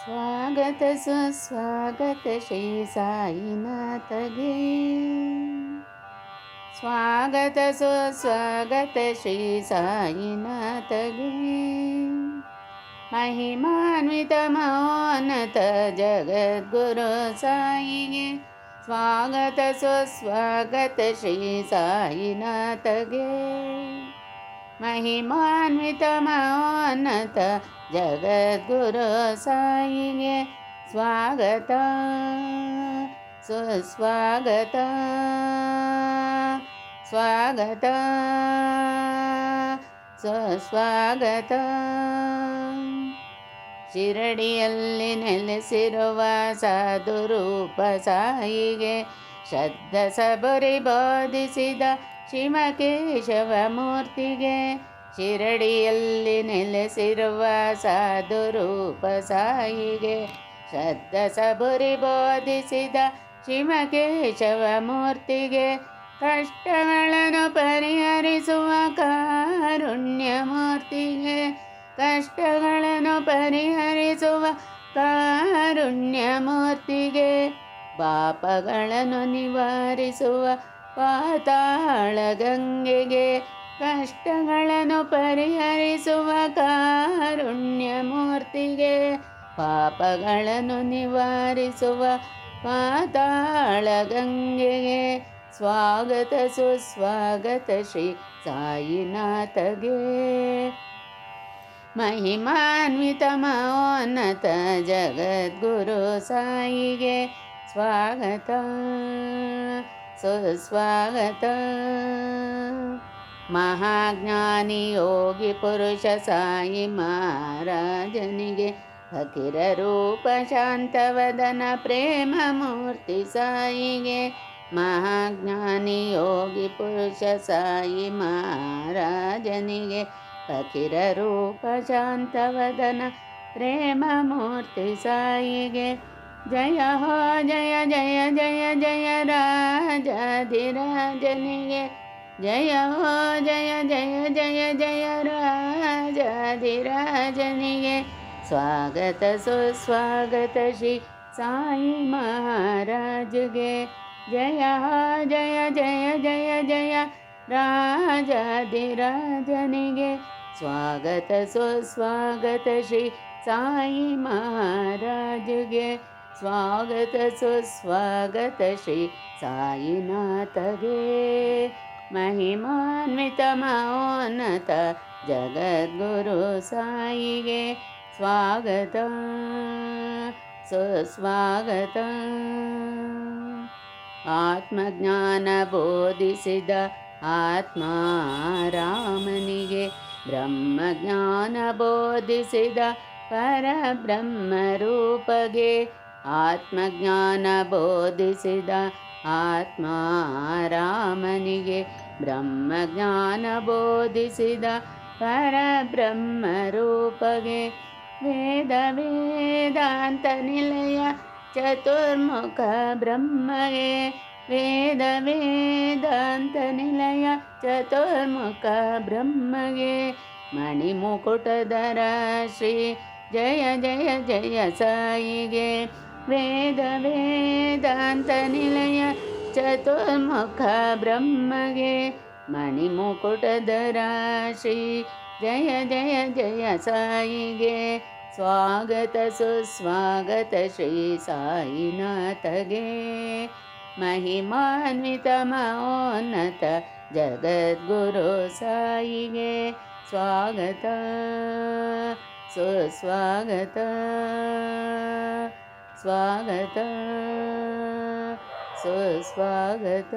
स्वागत सुस्वागत श्री साईनाथगे स्वागत सुस्वागत श्री साईनाथगे महिमान्वित महोन्नत जगद्गुरु साईगे स्वागत सुस्वागत श्री साईनाथगे महिमान्वित महोन्नत जगद्गुरु साईगे स्वागत सुस्वागत स्वागत ಸುಸ್ವಾಗತ ಶಿರಡಿಯಲ್ಲಿ ನೆಲೆಸಿರುವ ಸಾಧುರೂಪ ಸಾಯಿಗೆ ಶ್ರದ್ಧ ಸಬರಿ ಬೋಧಿಸಿದ ಶಿವಕೇಶವ ಮೂರ್ತಿಗೆ ಶಿರಡಿಯಲ್ಲಿ ನೆಲೆಸಿರುವ ಸಾಧುರೂಪ ಸಾಯಿಗೆ ಶ್ರದ್ಧ ಸಬರಿ ಬೋಧಿಸಿದ ಶಿವಕೇಶವ ಮೂರ್ತಿಗೆ ಕಷ್ಟಗಳನ್ನು ಪರಿಹರಿಸುವ ಕಾರುಣ್ಯ ಮೂರ್ತಿಗೆ ಕಷ್ಟಗಳನ್ನು ಪರಿಹರಿಸುವ ಕಾರುಣ್ಯ ಮೂರ್ತಿಗೆ ಪಾಪಗಳನ್ನು ನಿವಾರಿಸುವ ಪಾತಾಳ ಗಂಗೆಗೆ ಕಷ್ಟಗಳನ್ನು ಪರಿಹರಿಸುವ ಕಾರುಣ್ಯ ಮೂರ್ತಿಗೆ ಪಾಪಗಳನ್ನು ನಿವಾರಿಸುವ ಪಾತಾಳ ಗಂಗೆಗೆ स्वागत सुस्वागत श्री साईनाथगे महिमान्वित महोन्नत जगद्गुरु साईगे स्वागत सुस्वागत महाज्ञानी योगी पुरुष साई महाराजनिगे फकीर रूप शांतवदन प्रेम मूर्ति साईगे महाज्ञानी योगी पुरुष साई महाराजनिगे फकीर रूप शांतवदन प्रेम मूर्ति साईगे जय हो जय जय जय जय राजाधिराजनिगे जय हो जय जय जय जय राजाधिराजनिगे स्वागत सुस्वागत श्री साई महाराजगे जय जय जय जय जय राजाधिराजनिगे स्वागत सुस्वागत श्री साई महाराजगे स्वागत सुस्वागत श्री साईनाथगे महिमान्वित महोन्नत जगद्गुरु साईगे स्वागत सुस्वागत आत्मज्ञान बोधिसिद आत्मारामनिगे ब्रह्मज्ञान बोधिसिद परब्रह्मरूपगे आत्मज्ञान बोधिसिद आत्मारामनिगे ब्रह्मज्ञान बोधिसिद परब्रह्मरूपगे वेद वेदांत निलय चतुर्मुख ब्रह्मगे वेद वेदांत निलय चतुर्मुख ब्रह्मगे मणिमुकुटधर श्री जय जय जय साईगे वेद वेदांत निलय चतुर्मुख ब्रह्मगे मणिमुकुटधर श्री जय जय जय साईगे स्वागत सुस्वागत श्री साईनाथगे महिमान्वित महोन्नत जगद्गुरु साईगे स्वागत सुस्वागत स्वागत सुस्वागत